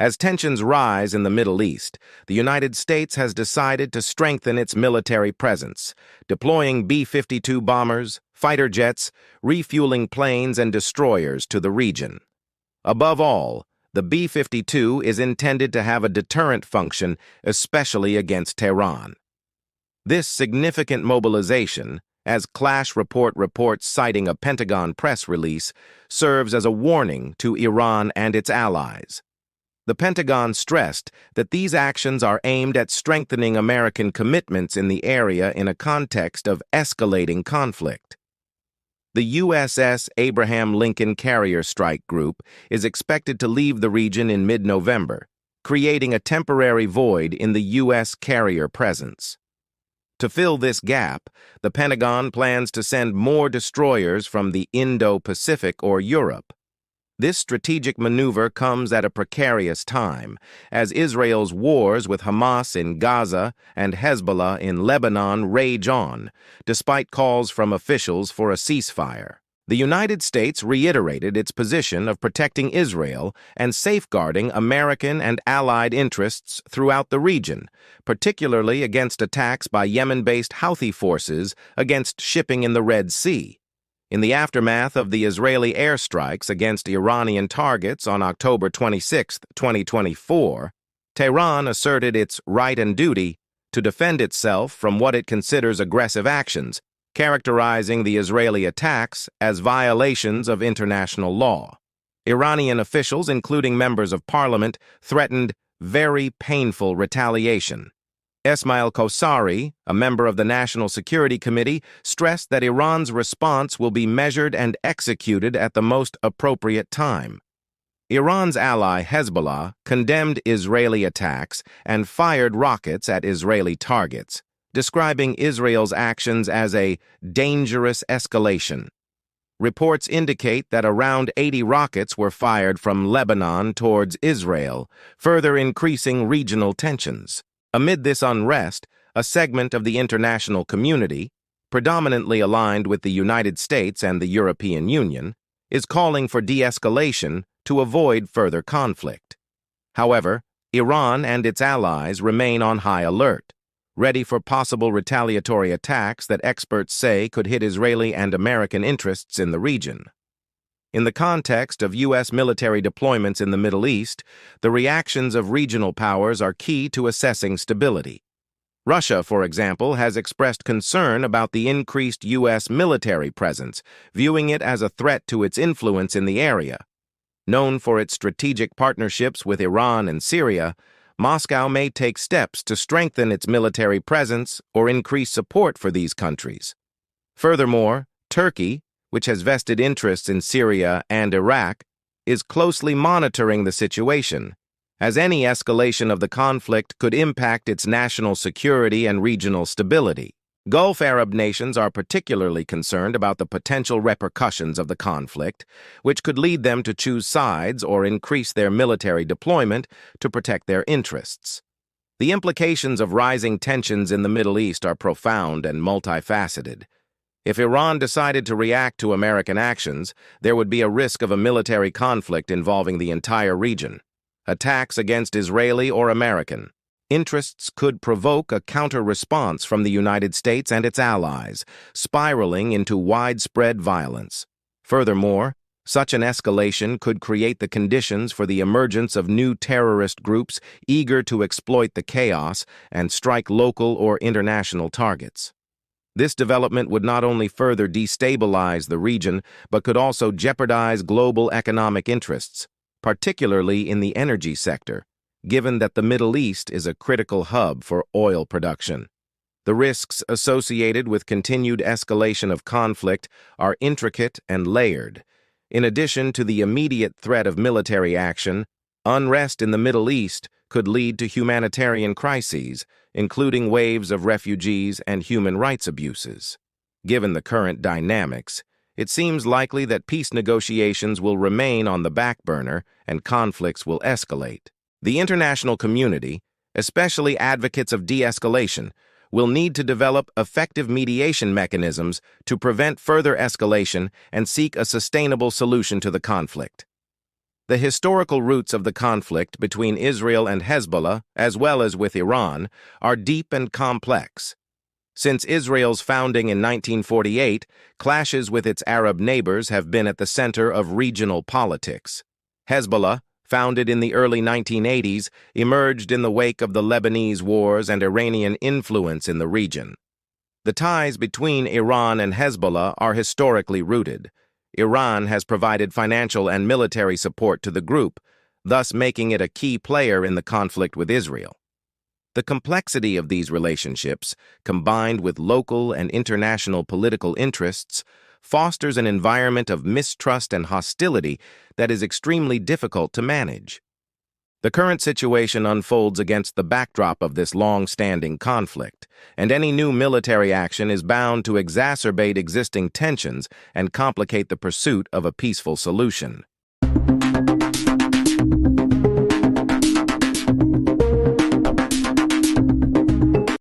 As tensions rise in the Middle East, the United States has decided to strengthen its military presence, deploying B-52 bombers, fighter jets, refueling planes, and destroyers to the region. Above all, the B-52 is intended to have a deterrent function, especially against Tehran. This significant mobilization, as Clash Report reports citing a Pentagon press release, serves as a warning to Iran and its allies. The Pentagon stressed that these actions are aimed at strengthening American commitments in the area in a context of escalating conflict. The USS Abraham Lincoln Carrier Strike Group is expected to leave the region in mid-November, creating a temporary void in the U.S. carrier presence. To fill this gap, the Pentagon plans to send more destroyers from the Indo-Pacific or Europe. This strategic maneuver comes at a precarious time, as Israel's wars with Hamas in Gaza and Hezbollah in Lebanon rage on, despite calls from officials for a ceasefire. The United States reiterated its position of protecting Israel and safeguarding American and allied interests throughout the region, particularly against attacks by Yemen-based Houthi forces against shipping in the Red Sea. In the aftermath of the Israeli airstrikes against Iranian targets on October 26, 2024, Tehran asserted its right and duty to defend itself from what it considers aggressive actions, characterizing the Israeli attacks as violations of international law. Iranian officials, including members of parliament, threatened very painful retaliation. Esmail Kosari, a member of the National Security Committee, stressed that Iran's response will be measured and executed at the most appropriate time. Iran's ally Hezbollah condemned Israeli attacks and fired rockets at Israeli targets, describing Israel's actions as a dangerous escalation. Reports indicate that around 80 rockets were fired from Lebanon towards Israel, further increasing regional tensions. Amid this unrest, a segment of the international community, predominantly aligned with the United States and the European Union, is calling for de-escalation to avoid further conflict. However, Iran and its allies remain on high alert, ready for possible retaliatory attacks that experts say could hit Israeli and American interests in the region. In the context of U.S. military deployments in the Middle East, the reactions of regional powers are key to assessing stability. Russia, for example, has expressed concern about the increased U.S. military presence, viewing it as a threat to its influence in the area. Known for its strategic partnerships with Iran and Syria, Moscow may take steps to strengthen its military presence or increase support for these countries. Furthermore, Turkey, which has vested interests in Syria and Iraq, is closely monitoring the situation, as any escalation of the conflict could impact its national security and regional stability. Gulf Arab nations are particularly concerned about the potential repercussions of the conflict, which could lead them to choose sides or increase their military deployment to protect their interests. The implications of rising tensions in the Middle East are profound and multifaceted. If Iran decided to react to American actions, there would be a risk of a military conflict involving the entire region. Attacks against Israeli or American interests could provoke a counter-response from the United States and its allies, spiraling into widespread violence. Furthermore, such an escalation could create the conditions for the emergence of new terrorist groups eager to exploit the chaos and strike local or international targets. This development would not only further destabilize the region, but could also jeopardize global economic interests, particularly in the energy sector, given that the Middle East is a critical hub for oil production. The risks associated with continued escalation of conflict are intricate and layered. In addition to the immediate threat of military action, unrest in the Middle East could lead to humanitarian crises, including waves of refugees and human rights abuses. Given the current dynamics, it seems likely that peace negotiations will remain on the back burner and conflicts will escalate. The international community, especially advocates of de-escalation, will need to develop effective mediation mechanisms to prevent further escalation and seek a sustainable solution to the conflict. The historical roots of the conflict between Israel and Hezbollah, as well as with Iran, are deep and complex. Since Israel's founding in 1948, clashes with its Arab neighbors have been at the center of regional politics. Hezbollah, founded in the early 1980s, emerged in the wake of the Lebanese wars and Iranian influence in the region. The ties between Iran and Hezbollah are historically rooted. Iran has provided financial and military support to the group, thus making it a key player in the conflict with Israel. The complexity of these relationships, combined with local and international political interests, fosters an environment of mistrust and hostility that is extremely difficult to manage. The current situation unfolds against the backdrop of this long-standing conflict, and any new military action is bound to exacerbate existing tensions and complicate the pursuit of a peaceful solution.